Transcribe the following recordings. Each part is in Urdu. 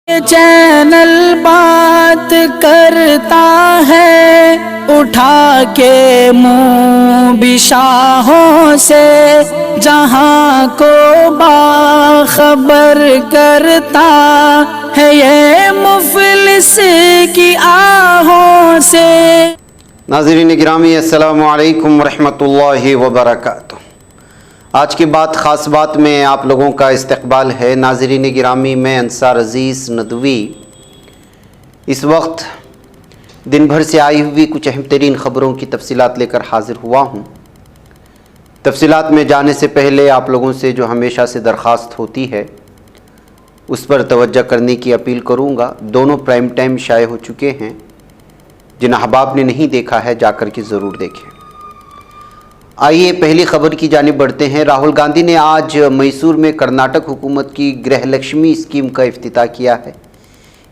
چینل بات کرتا ہے اٹھا کے منہ بشاہوں سے، جہاں کو باخبر کرتا ہے یہ مفلس کی آہوں سے۔ ناظرین گرامی، السلام علیکم ورحمۃ اللہ وبرکاتہ۔ آج کی بات خاص بات میں آپ لوگوں کا استقبال ہے۔ ناظرین گرامی، میں انصار عزیز ندوی اس وقت دن بھر سے آئی ہوئی کچھ اہم ترین خبروں کی تفصیلات لے کر حاضر ہوا ہوں۔ تفصیلات میں جانے سے پہلے آپ لوگوں سے جو ہمیشہ سے درخواست ہوتی ہے اس پر توجہ کرنے کی اپیل کروں گا۔ دونوں پرائم ٹائم شائع ہو چکے ہیں، جن احباب نے نہیں دیکھا ہے جا کر کے ضرور دیکھیں۔ آئیے پہلی خبر کی جانب بڑھتے ہیں۔ راہل گاندھی نے آج میسور میں کرناٹک حکومت کی گرہ لکشمی اسکیم کا افتتاح کیا ہے۔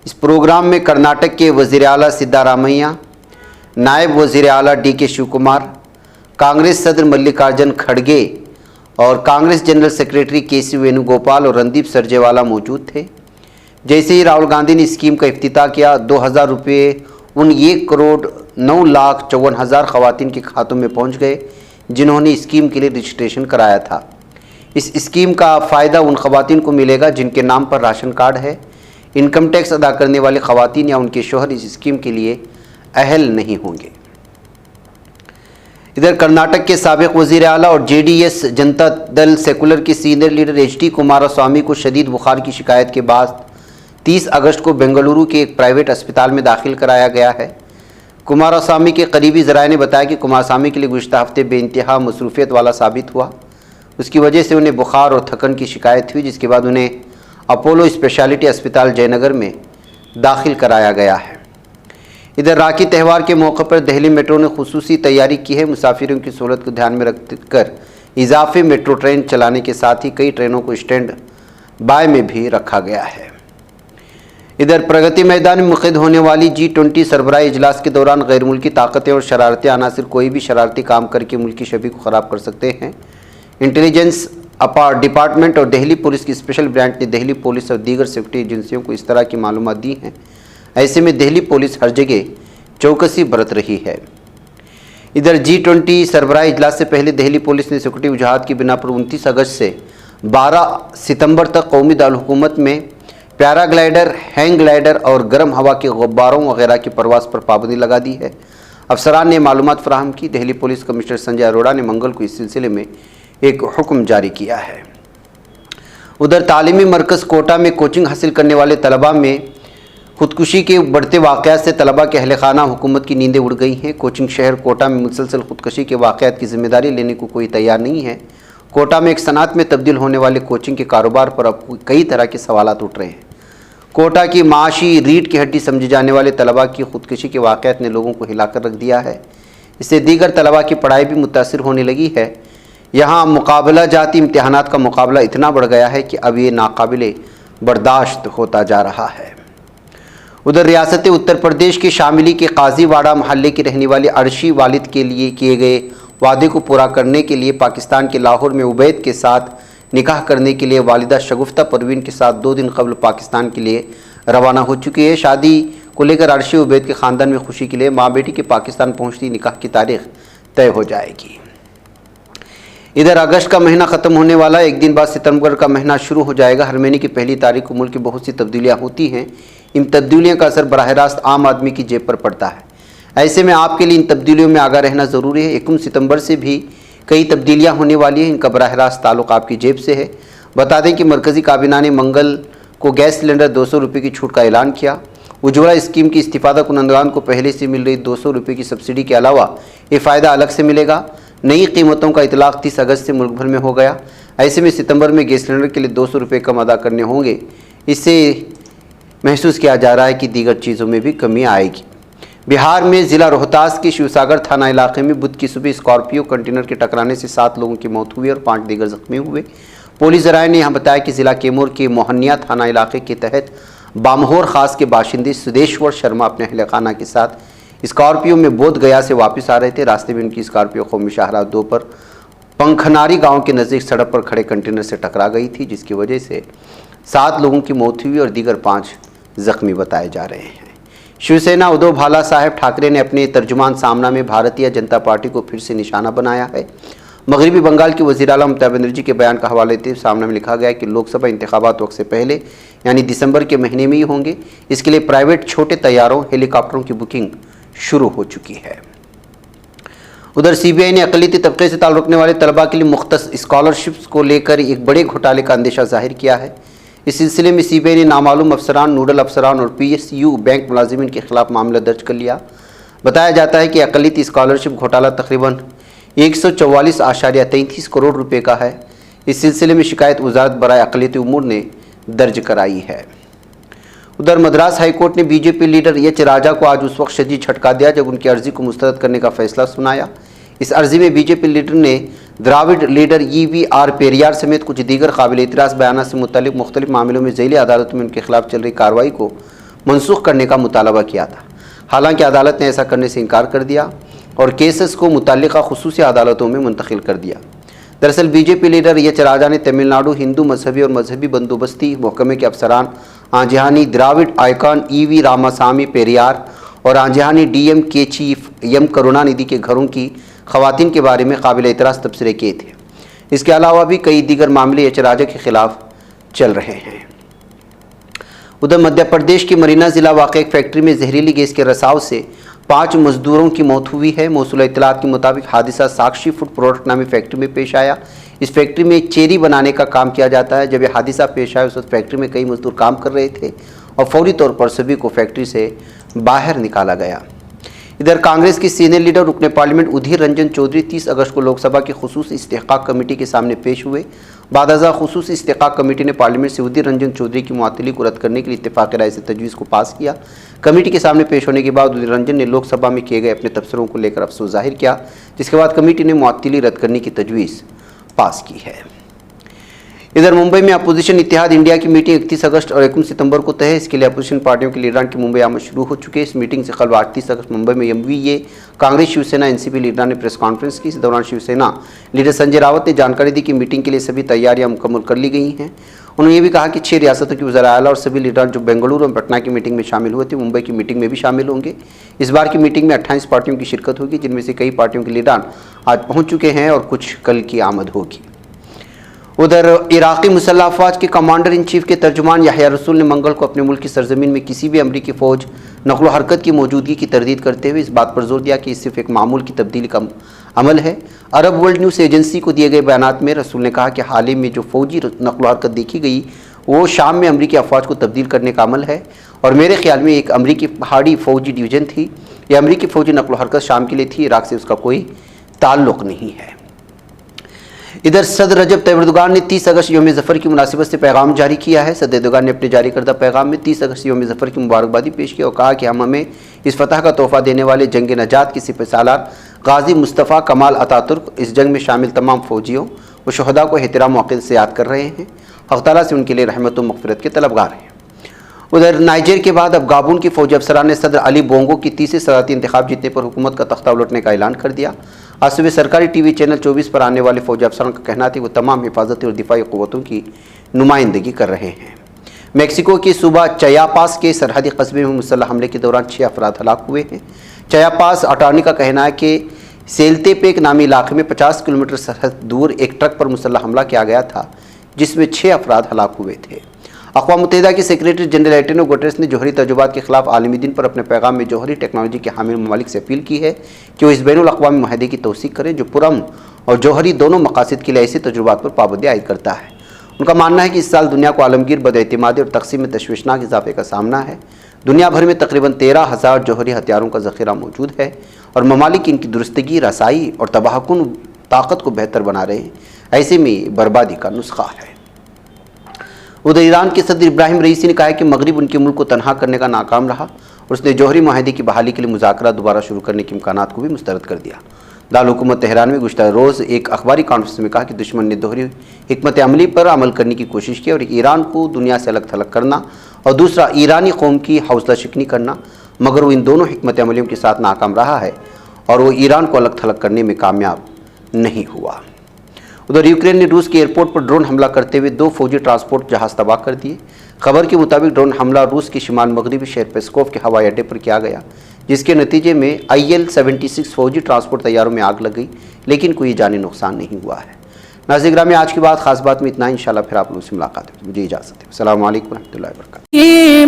اس پروگرام میں کرناٹک کے وزیر اعلیٰ سدھارمیہ، نائب وزیر اعلیٰ ڈی کے شیو کمار، کانگریس صدر ملکارجن کھڑگے اور کانگریس جنرل سیکریٹری کے سی وینو گوپال اور رندیپ سرجیوالا موجود تھے۔ جیسے ہی راہل گاندھی نے اسکیم کا افتتاح کیا، 2000 روپے ان 1,09,54,000 خواتین کے کھاتوں میں پہنچ گئے جنہوں نے اسکیم کے لیے رجسٹریشن کرایا تھا۔ اس اسکیم کا فائدہ ان خواتین کو ملے گا جن کے نام پر راشن کارڈ ہے۔ انکم ٹیکس ادا کرنے والے خواتین یا ان کے شوہر اس اسکیم کے لیے اہل نہیں ہوں گے۔ ادھر کرناٹک کے سابق وزیر اعلیٰ اور جے ڈی ایس جنتا دل سیکولر کے senior leader H D Kumaraswamy کو شدید بخار کی شکایت کے بعد 30 اگست کو بنگلورو کے ایک پرائیویٹ اسپتال میں داخل کرایا گیا ہے۔ کماراسوامی کے قریبی ذرائع نے بتایا کہ کماراسوامی کے لیے گزشتہ ہفتے بے انتہا مصروفیت والا ثابت ہوا۔ اس کی وجہ سے انہیں بخار اور تھکن کی شکایت ہوئی، جس کے بعد انہیں اپولو اسپیشلٹی اسپتال جے نگر میں داخل کرایا گیا ہے۔ ادھر راکھی تہوار کے موقع پر دہلی میٹرو نے خصوصی تیاری کی ہے۔ مسافروں کی سہولت کو دھیان میں رکھ کر اضافی میٹرو ٹرین چلانے کے ساتھ ہی کئی ٹرینوں کو اسٹینڈ بائی میں بھی رکھا گیا ہے۔ ادھر پرگتی میدان میں منعقد ہونے والی G20 سربراہی اجلاس کے دوران غیر ملکی طاقتیں اور شرارتی عناصر کوئی بھی شرارتی کام کر کے ملکی شبیہ کو خراب کر سکتے ہیں۔ انٹیلیجنس ڈپارٹمنٹ اور دہلی پولیس کی اسپیشل برانچ نے دہلی پولیس اور دیگر سیکورٹی ایجنسیوں کو اس طرح کی معلومات دی ہیں۔ ایسے میں دہلی پولیس ہر جگہ چوکسی برت رہی ہے۔ ادھر G20 سربراہی اجلاس سے پہلے دہلی پولیس نے سیکورٹی وجوہات کی بنا پر 29 اگست سے 12 ستمبر تک قومی دارالحکومت میں پیارا گلائیڈر، ہینگ گلائیڈر اور گرم ہوا کے غباروں وغیرہ کی پرواز پر پابندی لگا دی ہے۔ افسران نے معلومات فراہم کی۔ دہلی پولیس کمشنر سنجے اروڑا نے منگل کو اس سلسلے میں ایک حکم جاری کیا ہے۔ ادھر تعلیمی مرکز کوٹا میں کوچنگ حاصل کرنے والے طلباء میں خودکشی کے بڑھتے واقعات سے طلباء کے اہل خانہ حکومت کی نیندیں اڑ گئی ہیں۔ کوچنگ شہر کوٹا میں مسلسل خودکشی کے واقعات کی ذمہ داری لینے کو کوئی تیار نہیں ہے۔ کوٹا میں ایک صنعت میں تبدیل ہونے والے کوچنگ کے کاروبار پر اب کئی طرح کے سوالات اٹھ رہے ہیں۔ کوٹا کی معاشی ریڑھ کی ہڈی سمجھے جانے والے طلباء کی خودکشی کے واقعات نے لوگوں کو ہلا کر رکھ دیا ہے۔ اس سے دیگر طلباء کی پڑھائی بھی متاثر ہونے لگی ہے۔ یہاں مقابلہ جاتی امتحانات کا مقابلہ اتنا بڑھ گیا ہے کہ اب یہ ناقابل برداشت ہوتا جا رہا ہے۔ ادھر ریاست اتر پردیش کے شاملی کے قاضی واڑہ محلے کی رہنے والی عرشی والد کے لیے کیے گئے وعدے کو پورا کرنے کے لیے پاکستان کے لاہور میں عبید کے ساتھ نکاح کرنے کے لیے والدہ شگفتہ پروین کے ساتھ 2 دن قبل پاکستان کے لیے روانہ ہو چکی ہے۔ شادی کو لے کر عرشی عبید کے خاندان میں خوشی کے لیے ماں بیٹی کے پاکستان پہنچتی نکاح کی تاریخ طے ہو جائے گی۔ ادھر اگست کا مہینہ ختم ہونے والا، ایک دن بعد ستمبر کا مہینہ شروع ہو جائے گا۔ ہر مہینے کی پہلی تاریخ کو ملک کی بہت سی تبدیلیاں ہوتی ہیں۔ ان تبدیلیوں کا اثر براہ راست عام آدمی کی جیب پر پڑتا ہے۔ ایسے میں آپ کے لیے ان تبدیلیوں میں آگاہ رہنا ضروری ہے۔ 21 ستمبر سے بھی کئی تبدیلیاں ہونے والی ہیں، ان کا براہ راست تعلق آپ کی جیب سے ہے۔ بتا دیں کہ مرکزی کابینہ نے منگل کو گیس سلنڈر 200 روپے کی چھوٹ کا اعلان کیا۔ اجولا اسکیم کی استفادہ کنندگان کو پہلے سے مل رہی 200 روپے کی سبسڈی کے علاوہ یہ فائدہ الگ سے ملے گا۔ نئی قیمتوں کا اطلاق 30 اگست سے ملک بھر میں ہو گیا۔ ایسے میں ستمبر میں گیس سلنڈر کے لیے 200 روپے کم ادا کرنے ہوں گے۔ اس سے محسوس کیا جا رہا ہے کہ دیگر چیزوں میں بھی کمی آئے گی۔ بہار میں ضلع روہتاس کے شیوساگر تھانہ علاقے میں بدھ کی صبح اسکارپیو کنٹینر کے ٹکرانے سے 7 لوگوں کی موت ہوئی اور 5 دیگر زخمی ہوئے۔ پولیس ذرائع نے یہاں بتایا کہ ضلع کیمور کے موہنیا تھانہ علاقے کے تحت بامہور خاص کے باشندے سدیشور شرما اپنے اہل خانہ کے ساتھ اسکارپیو میں بودھ گیا سے واپس آ رہے تھے۔ راستے میں ان کی اسکارپیو قومی شاہراہ 2 پر پنکھناری گاؤں کے نزدیک سڑک پر کھڑے کنٹینر سے ٹکرا گئی تھی، جس کی وجہ سے 7 لوگوں کی موت ہوئی اور دیگر 5 زخمی بتائے جا رہے ہیں۔ شیوسینا ادھو بھالا صاحب ٹھاکرے نے اپنے ترجمان سامنا میں بھارتیہ جنتا پارٹی کو پھر سے نشانہ بنایا ہے۔ مغربی بنگال کی وزیر اعلیٰ ممتا بنرجی کے بیان کا حوالہ دیتے ہوئے سامنا میں لکھا گیا کہ لوک سبھا انتخابات وقت سے پہلے یعنی دسمبر کے مہینے میں ہی ہوں گے۔ اس کے لیے پرائیویٹ چھوٹے طیاروں ہیلی کاپٹروں کی بکنگ شروع ہو چکی ہے۔ ادھر سی بی آئی نے اقلیتی طبقے سے تعلق رکھنے والے طلباء کے لیے مختص اسکالرشپس کو لے کر ایک بڑے گھوٹالے کا اندیشہ ظاہر کیا ہے۔ اس سلسلے میں سی بی آئی نے نامعلوم افسران، نوڈل افسران اور پی ایس یو بینک ملازمین کے خلاف معاملہ درج کر لیا۔ بتایا جاتا ہے کہ اقلیتی اسکالرشپ گھوٹالہ تقریباً 144.33 کروڑ روپے کا ہے۔ اس سلسلے میں شکایت وزارت برائے اقلیتی امور نے درج کرائی ہے۔ ادھر مدراس ہائی کورٹ نے B J P leader H Raja کو آج اس وقت شدید جھٹکا دیا جب ان کی عرضی کو مسترد کرنے کا فیصلہ سنایا۔ اس عرضی میں بی جے پی لیڈر نے دراوڑ leader E V R Periyar سمیت کچھ دیگر قابل اعتراض بیانات سے متعلق مختلف معاملوں میں ذیلی عدالت میں ان کے خلاف چل رہی کارروائی کو منسوخ کرنے کا مطالبہ کیا تھا۔ حالانکہ عدالت نے ایسا کرنے سے انکار کر دیا اور کیسز کو متعلقہ خصوصی عدالتوں میں منتقل کر دیا۔ دراصل B J P leader H Raja نے تمل ناڈو ہندو مذہبی اور مذہبی بندوبستی محکمے کے افسران آنجہانی دراوڑ آئیکن ای وی راماسامی پیریار اور آنجہانی ڈی ایم کے چیف ایم کروناندھی کے گھروں کی خواتین کے بارے میں قابل اعتراض تبصرے کیے تھے۔ اس کے علاوہ بھی کئی دیگر معاملے ایچ راجا کے خلاف چل رہے ہیں۔ ادھر مدھیہ پردیش کے مرینا ضلع واقع ایک فیکٹری میں زہریلی گیس کے رساؤ سے 5 مزدوروں کی موت ہوئی ہے۔ موصولہ اطلاعات کے مطابق حادثہ ساکشی فوڈ پروڈکٹ نامی فیکٹری میں پیش آیا۔ اس فیکٹری میں چیری بنانے کا کام کیا جاتا ہے۔ جب یہ حادثہ پیش آیا اس وقت فیکٹری میں کئی مزدور کام کر رہے تھے اور فوری طور پر سبھی کو فیکٹری سے باہر نکالا گیا۔ ادھر کانگریس کی سینئر لیڈر رکن پارلیمنٹ ادھیر رنجن چودھری 30 اگست کو لوک سبھا کی خصوصی استحقاق کمیٹی کے سامنے پیش ہوئے۔ بعد ازاں خصوصی استحقاق کمیٹی نے پارلیمنٹ سے ادھیر رنجن چودھری کی معطلی کو رد کرنے کے لیے اتفاقی رائے سے تجویز کو پاس کیا۔ کمیٹی کے سامنے پیش ہونے کے بعد ادھیر رنجن نے لوک سبھا میں کیے گئے اپنے تبصروں کو لے کر افسوس ظاہر کیا، جس کے بعد کمیٹی نے معطلی رد کرنے کی تجویز پاس کی ہے۔ ادھر ممبئی میں اپوزیشن اتحاد انڈیا کی میٹنگ 31 اگست اور 21 ستمبر کو طے ہے۔ اس کے لیے اپوزیشن پارٹیوں کے لیڈران کی ممبئی آمد شروع ہو چکی ہے۔ اس میٹنگ سے قبل 38 اگست ممبئی میں ایم وی اے کانگریس شیوسینا این سی پی لیڈران نے پریس کانفرنس کی۔ اس دوران شیوسینا لیڈر سنجے راوت نے جانکاری دی کہ میٹنگ کے لیے سبھی تیاریاں مکمل کر لی گئی ہیں۔ انہوں نے یہ بھی کہا کہ 6 ریاستوں کے وزراء اعلیٰ اور سبھی لیڈران جو بنگلورو اور پٹنہ کی میٹنگ میں شامل ہوئے تھے ممبئی کی میٹنگ میں بھی شامل ہوں گے۔ اس بار کی میٹنگ میں 28 پارٹیوں کی شرکت ہوگی، جن میں سے کئی پارٹیوں کے لیڈران آج پہنچ چکے ہیں اور کچھ کل کی آمد ہوگی۔ ادھر عراقی مسلح افواج کے کمانڈر ان چیف کے ترجمان یحییٰ رسول نے منگل کو اپنے ملک کی سرزمین میں کسی بھی امریکی فوج نقل و حرکت کی موجودگی کی تردید کرتے ہوئے اس بات پر زور دیا کہ یہ صرف ایک معمول کی تبدیلی کا عمل ہے۔ عرب ورلڈ نیوز ایجنسی کو دیے گئے بیانات میں رسول نے کہا کہ حال ہی میں جو فوجی نقل و حرکت دیکھی گئی وہ شام میں امریکی افواج کو تبدیل کرنے کا عمل ہے اور میرے خیال میں ایک امریکی پہاڑی فوجی ڈویژن تھی۔ یہ امریکی فوجی نقل و حرکت شام کے لیے تھی، عراق سے اس کا کوئی تعلق نہیں ہے۔ ادھر صدر رجب طیب اردوغان نے 30 اگست یوم ظفر کی مناسبت سے پیغام جاری کیا ہے۔ صدر اردوغان نے اپنے جاری کردہ پیغام میں 30 اگست یوم ظفر کی مبارکبادی پیش کی اور کہا کہ ہمیں اس فتح کا تحفہ دینے والے جنگ نجات کے سپہ سالار غازی مصطفیٰ کمال اتاترک اس جنگ میں شامل تمام فوجیوں و شہداء کو احترام و عقیدت سے یاد کر رہے ہیں۔ حق تعالیٰ سے ان کے لیے رحمت و مغفرت کے طلبگار ہیں۔ ادھر نائجیر کے بعد اب گابون کی فوجی افسران نے صدر علی بونگو کی تیسرے صدارتی انتخاب جیتنے پر حکومت کا تختہ الٹنے کا اعلان کر دیا۔ آج صبح سرکاری ٹی وی چینل 24 پر آنے والے فوجی افسران کا کہنا تھا کہ وہ تمام حفاظتی اور دفاعی قوتوں کی نمائندگی کر رہے ہیں۔ میکسیکو کی صوبہ چیاپاس کے سرحدی قصبے میں مسلح حملے کے دوران 6 افراد ہلاک ہوئے ہیں۔ چیاپاس اٹارنی کا کہنا ہے کہ سیلتےپیک نامی علاقے میں 50 کلومیٹر سرحد دور ایک ٹرک پر مسلح حملہ کیا گیا تھا جس میں 6 افراد ہلاک ہوئے تھے۔ اقوام متحدہ کے سیکریٹری جنرل اینٹونیو گوٹریس نے جوہری تجربات کے خلاف عالمی دن پر اپنے پیغام میں جوہری ٹیکنالوجی کے حامل ممالک سے اپیل کی ہے کہ وہ اس بین الاقوامی معاہدے کی توثیق کریں جو پرامن اور جوہری دونوں مقاصد کے لیے ایسے تجربات پر پابندی عائد کرتا ہے۔ ان کا ماننا ہے کہ اس سال دنیا کو عالمگیر بداعتمادی اور تقسیم میں تشویشناک اضافے کا سامنا ہے۔ دنیا بھر میں تقریباً 13,000 جوہری ہتھیاروں کا ذخیرہ موجود ہے اور ممالک ان کی درستگی، رسائی اور تباہ کن طاقت کو بہتر بنا رہے ہیں۔ ایسے میں بربادی کا نسخہ ہے۔ ادھر ایران کے صدر ابراہیم رئیسی نے کہا ہے کہ مغرب ان کے ملک کو تنہا کرنے کا ناکام رہا اور اس نے جوہری معاہدے کی بحالی کے لیے مذاکرات دوبارہ شروع کرنے کے امکانات کو بھی مسترد کر دیا۔ دارالحکومت تہران میں گزشتہ روز ایک اخباری کانفرنس میں کہا کہ دشمن نے دوہری حکمت عملی پر عمل کرنے کی کوشش کی اور ایران کو دنیا سے الگ تھلگ کرنا اور دوسرا ایرانی قوم کی حوصلہ شکنی کرنا، مگر وہ ان دونوں حکمت عملیوں کے ساتھ ناکام رہا ہے اور وہ ایران کو الگ تھلگ کرنے میں کامیاب نہیں ہوا۔ ادھر یوکرین نے روس کے ایئرپورٹ پر ڈرون حملہ کرتے ہوئے 2 فوجی ٹرانسپورٹ جہاز تباہ کر دیے۔ خبر کے مطابق ڈرون حملہ روس کے شمال مغربی شہر پیسکوف کے ہوائی اڈے پر کیا گیا، جس کے نتیجے میں IL-76 فوجی ٹرانسپورٹ طیاروں میں آگ لگ گئی، لیکن کوئی جانی نقصان نہیں ہوا ہے۔ ناظرین گرامی، آج کی بات خاص بات میں اتنا، انشاءاللہ پھر آپ لوگوں سے ملاقات ہوگی۔ مجھے اجازت ہے، السلام علیکم ورحمۃ اللہ وبرکاتہ۔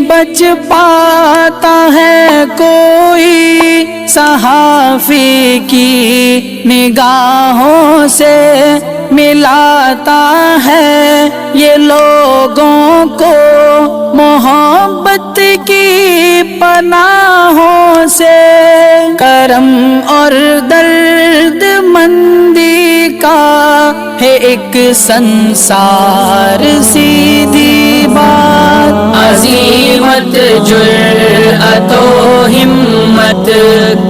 بچ پاتا ہے کوئی صحافی کی نگاہوں سے، ملاتا ہے یہ لوگوں کو محبت کی پناہوں سے، کرم اور درد مندی کا ہے ایک سنسار، سیدھی بات عظیمت جرأت و ہمت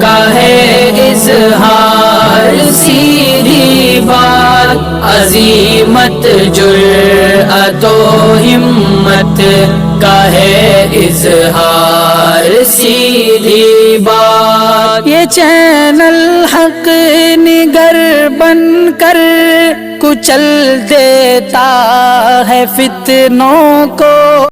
کا ہے اظہار، سیدھی بات عظیمت جرأت و ہمت کا ہے اظہار، سیدھی بات۔ یہ چینل حق نگر بن کر کچل دیتا ہے فتنوں کو۔